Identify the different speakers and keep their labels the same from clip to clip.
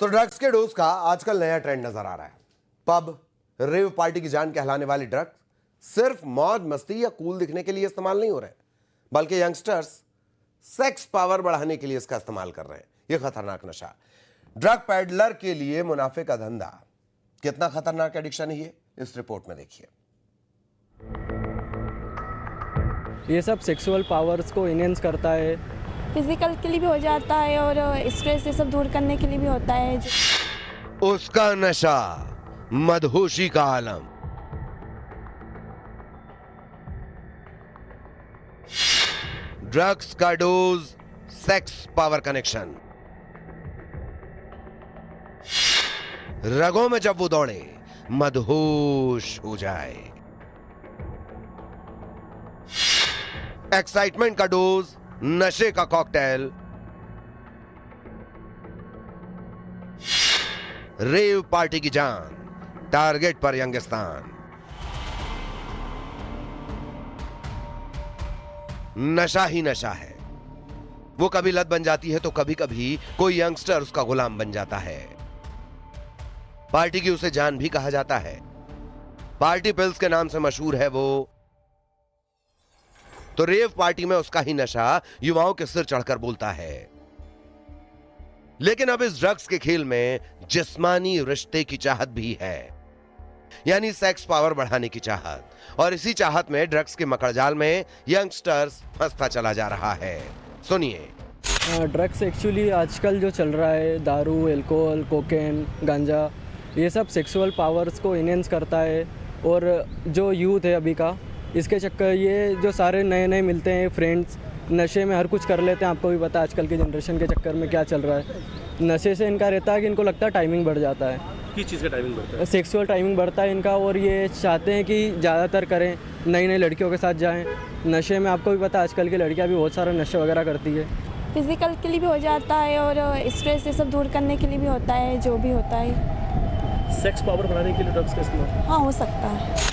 Speaker 1: तो ड्रग्स के डोज का आजकल नया ट्रेंड नजर आ रहा है। पब, रेव पार्टी की जान कहलाने वाले ड्रग्स सिर्फ मौज मस्ती या कूल दिखने के लिए इस्तेमाल नहीं हो रहे, बल्कि यंगस्टर्स सेक्स पावर बढ़ाने के लिए इसका इस्तेमाल कर रहे हैं। यह खतरनाक नशा ड्रग पैडलर के लिए मुनाफे का धंधा। कितना खतरनाक एडिक्शन है ये, इस रिपोर्ट में देखिए।
Speaker 2: ये सब सेक्सुअल पावर्स को इनहेंस करता है,
Speaker 3: फिजिकल के लिए भी हो जाता है और स्ट्रेस ये सब दूर करने के लिए भी होता है।
Speaker 1: उसका नशा मदहोशी का आलम। ड्रग्स का डोज सेक्स पावर कनेक्शन। रगों में जब वो दौड़े मदहोश हो जाए। एक्साइटमेंट का डोज नशे का कॉकटेल। रेव पार्टी की जान, टारगेट पर यंगिस्तान। नशा ही नशा है। वो कभी लत बन जाती है तो कभी कभी कोई यंगस्टर उसका गुलाम बन जाता है। पार्टी की उसे जान भी कहा जाता है। पार्टी पिल्स के नाम से मशहूर है वो। तो रेव पार्टी में उसका ही नशा युवाओं के सिर चढ़कर बोलता है। लेकिन अब इस ड्रग्स के खेल में जिस्मानी रिश्ते की चाहत भी है, यानी सेक्स पावर बढ़ाने की चाहत। और इसी चाहत में ड्रग्स के मकड़जाल में यंगस्टर्स फंसता चला जा रहा है। सुनिए।
Speaker 2: ड्रग्स एक्चुअली आजकल जो चल रहा है, दारू, अल्कोहल, कोकेन, गांजा, ये सब सेक्सुअल पावर्स को इनहेंस करता है। और जो यूथ है अभी का, इसके चक्कर ये जो सारे नए नए मिलते हैं फ्रेंड्स, नशे में हर कुछ कर लेते हैं। आपको भी पता है आजकल की जनरेशन के चक्कर में क्या चल रहा है। नशे से इनका रहता है कि इनको लगता है टाइमिंग बढ़ जाता है।
Speaker 4: किस चीज़ का टाइमिंग बढ़ता है?
Speaker 2: सेक्सुअल टाइमिंग बढ़ता है इनका, और ये चाहते हैं कि ज़्यादातर करें, नई नई लड़कियों के साथ जाएं नशे में। आपको भी पता है आजकल की लड़कियां भी बहुत सारा नशे वगैरह करती है।
Speaker 3: फिजिकल के लिए भी हो जाता है और स्ट्रेस ये सब दूर करने के लिए भी होता है, जो भी होता है।
Speaker 4: सेक्स पावर बढ़ाने के लिए ड्रग्स का इस्तेमाल?
Speaker 3: हाँ, हो सकता है।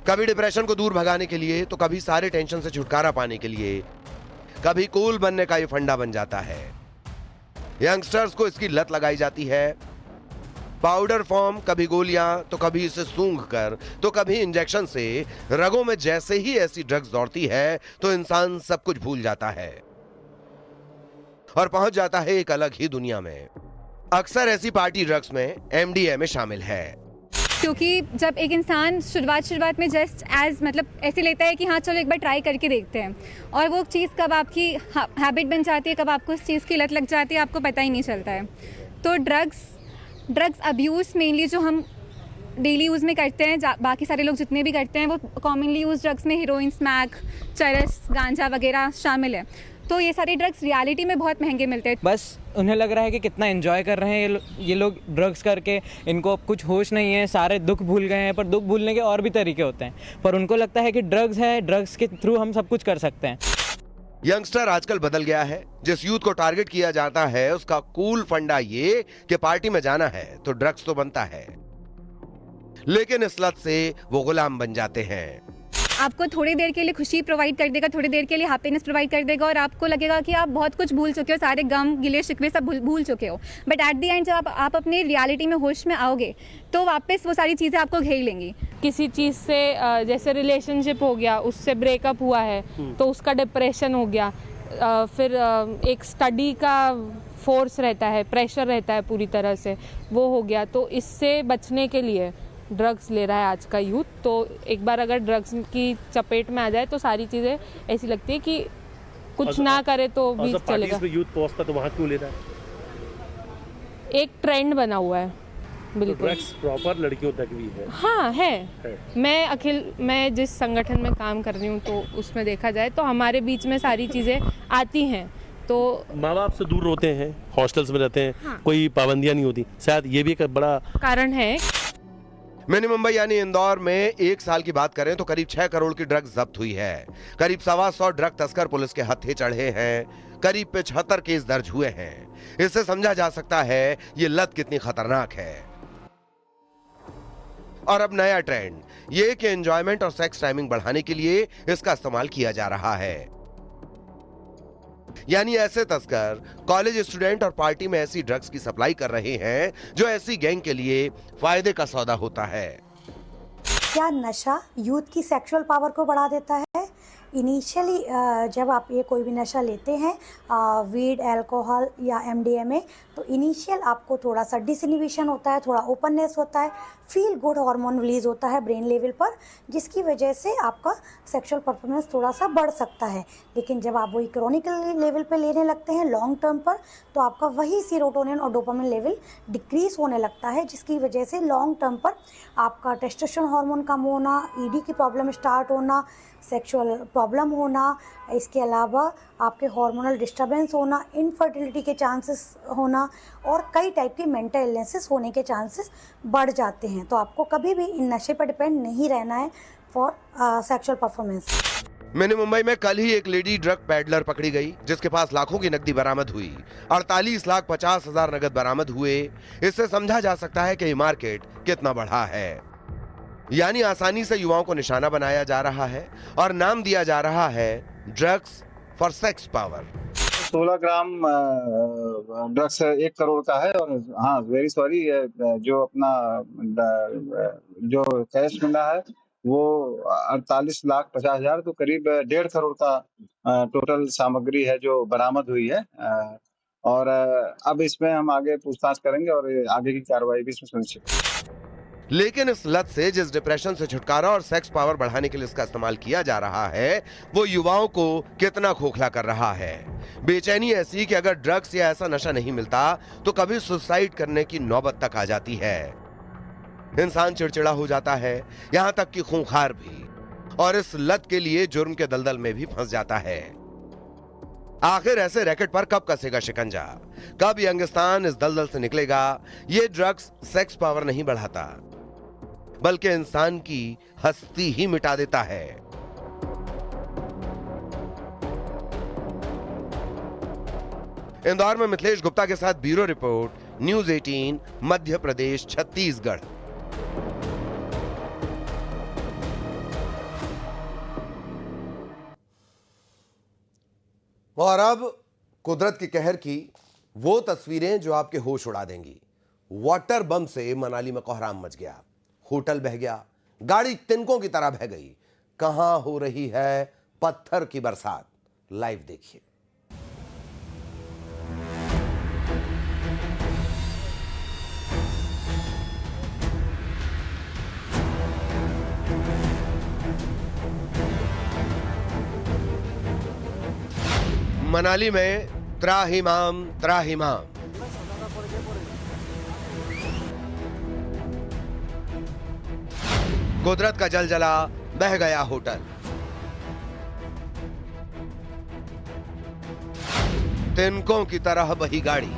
Speaker 1: कभी डिप्रेशन को दूर भगाने के लिए, तो कभी सारे टेंशन से छुटकारा पाने के लिए, कभी कूल बनने का ये फंडा बन जाता है। यंगस्टर्स को इसकी लत लगाई जाती है। पाउडर फॉर्म, कभी गोलियां, तो कभी इसे सूंघ कर, तो कभी इंजेक्शन से। रगों में जैसे ही ऐसी ड्रग्स दौड़ती है तो इंसान सब कुछ भूल जाता है और पहुंच जाता है एक अलग ही दुनिया में। अक्सर ऐसी पार्टी ड्रग्स में MDMA शामिल है।
Speaker 5: क्योंकि जब एक इंसान शुरुआत में जस्ट एज मतलब ऐसे लेता है कि हाँ चलो एक बार ट्राई करके देखते हैं, और वो चीज़ कब आपकी हैबिट बन जाती है, कब आपको उस चीज़ की लत लग जाती है, आपको पता ही नहीं चलता है। तो ड्रग्स अब्यूज़ मेनली जो हम डेली यूज़ में करते हैं, बाकी सारे लोग जितने भी करते हैं, वो कॉमनली यूज ड्रग्स में हीरोइन, स्मैक, चरस, गांजा वगैरह शामिल है। तो ये सारे ड्रग्स रियलिटी में बहुत महंगे मिलते हैं।
Speaker 6: बस उन्हें लग रहा है कि कितना एंजॉय कर रहे हैं ये लोग ड्रग्स करके। इनको अब कुछ होश नहीं है, सारे दुख भूल गए हैं। पर दुख भूलने के और भी तरीके होते हैं, पर उनको लगता है कि ड्रग्स है, ड्रग्स के थ्रू हम सब कुछ कर सकते हैं।
Speaker 1: यंगस्टर आजकल बदल गया है। जिस यूथ को टारगेट किया जाता है उसका कूल फंडा ये कि पार्टी में जाना है तो ड्रग्स तो बनता है, लेकिन इस लत से वो गुलाम बन जाते हैं।
Speaker 5: आपको थोड़ी देर के लिए खुशी प्रोवाइड कर देगा, थोड़ी देर के लिए हैप्पीनेस प्रोवाइड कर देगा, और आपको लगेगा कि आप बहुत कुछ भूल चुके हो, सारे गम, गिले शिकवे सब भूल चुके हो। बट एट द एंड जब आप अपने रियलिटी में होश में आओगे तो वापस वो सारी चीज़ें आपको घेर लेंगी।
Speaker 7: किसी चीज़ से जैसे रिलेशनशिप हो गया, उससे ब्रेकअप हुआ है तो उसका डिप्रेशन हो गया, फिर एक स्टडी का फोर्स रहता है, प्रेशर रहता है पूरी तरह से, वो हो गया। तो इससे बचने के लिए ड्रग्स ले रहा है आज का यूथ। तो एक बार अगर ड्रग्स की चपेट में आ जाए तो सारी चीज़ें ऐसी लगती है कि कुछ ना करे तो भी चलेगा।
Speaker 4: यूथ पहुंचता तो वहाँ क्यों ले रहा है?
Speaker 7: एक ट्रेंड बना हुआ है। बिल्कुल
Speaker 4: ड्रग्स प्रॉपर लड़कियों तक भी है?
Speaker 7: हाँ है। मैं जिस संगठन में काम कर रही हूँ तो उसमें देखा जाए तो हमारे बीच में सारी चीज़ें आती हैं। तो
Speaker 4: माँ बाप से दूर होते हैं, हॉस्टल्स में रहते हैं। हाँ। कोई पाबंदियाँ नहीं होती, शायद ये भी एक बड़ा कारण है।
Speaker 1: मिनी मुंबई यानी इंदौर में एक साल की बात करें तो करीब 6 करोड़ की ड्रग्स जब्त हुई है। करीब 125 ड्रग तस्कर पुलिस के हत्थे चढ़े हैं। करीब 75 केस दर्ज हुए हैं। इससे समझा जा सकता है ये लत कितनी खतरनाक है। और अब नया ट्रेंड ये कि एंजॉयमेंट और सेक्स टाइमिंग बढ़ाने के लिए इसका इस्तेमाल किया जा रहा है। यानी ऐसे तस्कर कॉलेज स्टूडेंट और पार्टी में ऐसी ड्रग्स की सप्लाई कर रहे हैं जो ऐसी गैंग के लिए फायदे का सौदा होता है।
Speaker 8: क्या नशा यूथ की सेक्सुअल पावर को बढ़ा देता है? इनिशियली जब आप ये कोई भी नशा लेते हैं, वीड, अल्कोहल या MDMA, तो इनिशियल आपको थोड़ा सा डिसइनिबिशन होता है, थोड़ा ओपननेस होता है, फील गुड हार्मोन रिलीज होता है ब्रेन लेवल पर, जिसकी वजह से आपका सेक्सुअल परफॉर्मेंस थोड़ा सा बढ़ सकता है। लेकिन जब आप वही क्रॉनिकल लेवल पे लेने लगते हैं लॉन्ग टर्म पर, तो आपका वही सीरोटोनिन और डोपामिन लेवल डिक्रीज होने लगता है, जिसकी वजह से लॉन्ग टर्म पर आपका टेस्टोस्टेरोन हार्मोन कम होना, ED की प्रॉब्लम स्टार्ट होना, सेक्सुअल प्रॉब्लम होना, इसके अलावा आपके हार्मोनल डिस्टर्बेंस होना, इनफर्टिलिटी के चांसेस होना और कई टाइप की मेंटल इलनेसेस होने के चांसेस बढ़ जाते हैं। तो आपको कभी भी इन नशे पर डिपेंड नहीं रहना है फॉर सेक्सुअल परफॉर्मेंस।
Speaker 1: मैंने मुंबई में कल ही एक लेडी ड्रग पैडलर पकड़ी गई जिसके पास लाखों की नकदी बरामद हुई। 48,50,000 नगद बरामद हुए। इससे समझा जा सकता है कि ये मार्केट कितना बड़ा है। यानी आसानी से युवाओं को निशाना बनाया जा रहा है और नाम दिया जा रहा है drugs for sex power.
Speaker 9: 16 gram drugs 1 crore का है। और हाँ, वेरी सॉरी, जो अपना जो कैश मिला है वो 48,50,000, तो करीब 1.5 करोड़ का टोटल सामग्री है जो बरामद हुई है। और अब इसमें हम आगे पूछताछ करेंगे और आगे की कार्रवाई भी इसमें सुनिश्चित।
Speaker 1: लेकिन इस लत से जिस डिप्रेशन से छुटकारा और सेक्स पावर बढ़ाने के लिए इसका इस्तेमाल किया जा रहा है, वो युवाओं को कितना खोखला कर रहा है। बेचैनी ऐसी कि अगर ड्रग्स या ऐसा नशा नहीं मिलता तो कभी सुसाइड करने की नौबत तक आ जाती है। इंसान चिड़चिड़ा हो जाता है, यहां तक कि खूंखार भी, और इस लत के लिए जुर्म के दलदल में भी फंस जाता है। आखिर ऐसे रैकेट पर कब कसेगा शिकंजा? कब यंगस्तान इस दलदल से निकलेगा? ये ड्रग्स सेक्स पावर नहीं बढ़ाता बल्कि इंसान की हस्ती ही मिटा देता है। इंदौर में मिथिलेश गुप्ता के साथ bureau report, news 18, Madhya Pradesh, Chhattisgarh. और अब कुदरत की कहर की वो तस्वीरें जो आपके होश उड़ा देंगी। वाटर बम से मनाली में कोहराम मच गया, होटल बह गया, गाड़ी तिनकों की तरह बह गई। कहां हो रही है पत्थर की बरसात? लाइव देखिए। मनाली में त्राहिमाम त्राहिमाम। कुदरत का जलजला, बह गया होटल। तिनकों की तरह बही गाड़ी।